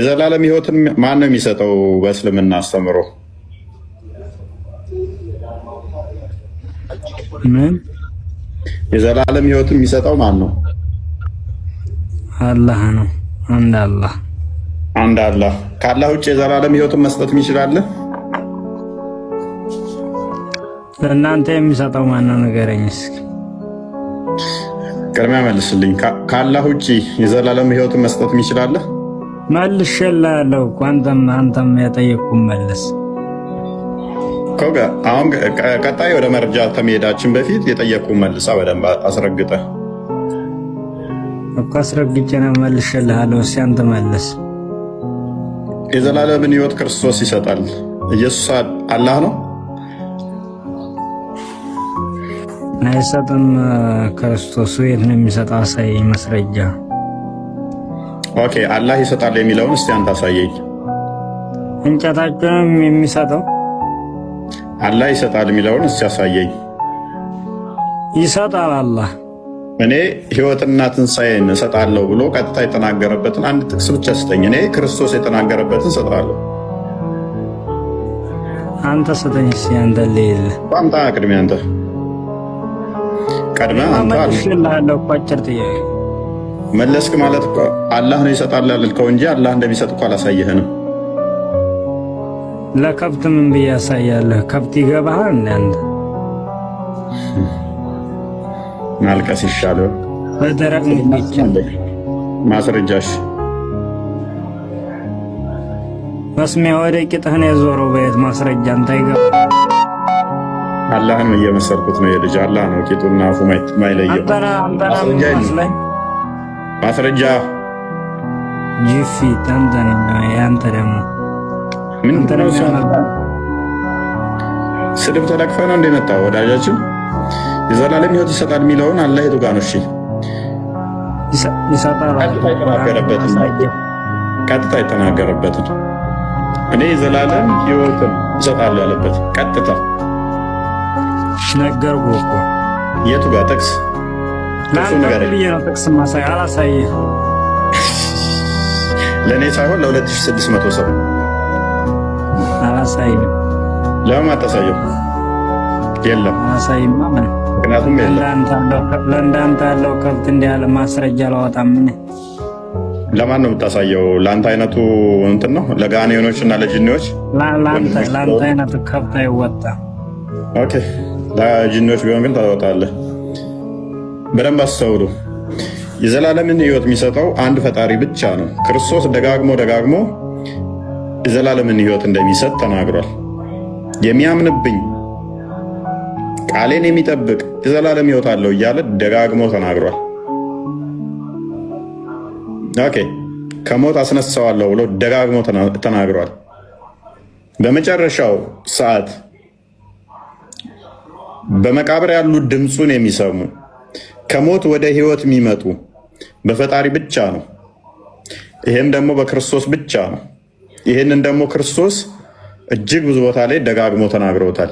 የዘላለም ሕይወትን ማን ነው የሚሰጠው? በእስልምና አስተምሮ ምን የዘላለም ሕይወትን የሚሰጠው ማን ነው? አላህ ነው። አንድ አላህ። ከአላህ ውጭ የዘላለም ሕይወትን መስጠት ይችላል? ለእናንተ የሚሰጠው ማን ነው ንገረኝ እስኪ። ቅድሚያ መልስልኝ። ከአላህ ውጭ የዘላለም ሕይወትን መስጠት ይችላል? መልሼልሃለሁ እኮ አንተም የጠየቅኩህን መልስ። አሁን ቀጣይ ወደ መረጃ ከመሄዳችን በፊት የጠየቅኩህን መልሳ በደንብ አስረግጠህ እኮ አስረግጬ ነው መልሼልሃለሁ። እስኪ አንተ መልስ። የዘላለምን ሕይወት ክርስቶስ ይሰጣል። ኢየሱስ አላህ ነው? አይሰጥም። ክርስቶስ የት ነው የሚሰጠው? አሳይ ማስረጃ። ኦኬ፣ አላህ ይሰጣል የሚለውን እስቲ አንተ አሳየኝ። እንጨታችንም የሚሰጠው አላህ ይሰጣል የሚለውን እስቲ አሳየኝ። ይሰጣል አላህ። እኔ ሕይወትና ትንሣኤን እሰጣለሁ ብሎ ቀጥታ የተናገረበትን አንድ ጥቅስ ብቻ ስጠኝ። እኔ ክርስቶስ የተናገረበትን እሰጣለሁ። አንተ ስጠኝ እስኪ። አንተ ሌለ አምጣ። ቅድሚያ አንተ ቀድመህ አንተ መልሼልሃለሁ እኮ አጭር ጥያቄ መለስክ ማለት እኮ አላህ ነው ይሰጣል ያልከው እንጂ አላህ እንደሚሰጥ እኮ አላሳየህንም። ለከብት ምን ብዬ ያሳያለህ? ከብት ይገባሃል እንደ አንተ ማልቀስ ይሻላል። በደረቅ ብቻ ማስረጃሽ መስሚያ ወደ ቂጥህን የዞረው በየት ማስረጃ አንተ ይገባ። አላህን እየመሰልኩት ነው። የልጅ አላህ ነው ቂጡና አፉ ማይለየው። ማስረጃ ጂፊ አንተና ያንተ ደግሞ ምን ስድብ ተለቅፈ ነው እንደመጣ ወዳጃችን። የዘላለም ሕይወት ይሰጣል የሚለውን አላህ የቱ ጋር ነው? እሺ ይሰጣል። ቀጥታ የተናገረበትን እኔ የዘላለም ሕይወትን ይሰጣል ያለበት ቀጥታ ነገርኩህ እኮ። የቱ ጋር ጥቅስ? ብዬ ነው ጥቅስ ማሳይ አላሳይህ። ለእኔ ሳይሆን ለ2600 ሰው አላሳይም። ለምን አታሳየው? የለም አላሳይም። ምክንያቱም የለም። ለእንዳንተ ያለው ከብት እንዲህ ያለ ማስረጃ አላወጣም። ለማን ነው የምታሳየው? ለአንተ አይነቱ እንትን ነው ለጋኔኖች እና ለጅኒዎች። ለአንተ አይነቱ ከብት አይወጣም። ኦኬ፣ ለጅኒዎች ቢሆን ግን ታወጣለህ። በደንብ አስተውሉ። የዘላለምን ሕይወት የሚሰጠው አንድ ፈጣሪ ብቻ ነው። ክርስቶስ ደጋግሞ የዘላለምን ሕይወት እንደሚሰጥ ተናግሯል። የሚያምንብኝ ቃሌን የሚጠብቅ የዘላለም ሕይወት አለው እያለ ደጋግሞ ተናግሯል። ኦኬ፣ ከሞት አስነሳዋለሁ ብሎ ደጋግሞ ተናግሯል። በመጨረሻው ሰዓት በመቃብር ያሉ ድምፁን የሚሰሙ ከሞት ወደ ሕይወት የሚመጡ በፈጣሪ ብቻ ነው። ይህም ደግሞ በክርስቶስ ብቻ ነው። ይህንን ደግሞ ክርስቶስ እጅግ ብዙ ቦታ ላይ ደጋግሞ ተናግረውታል።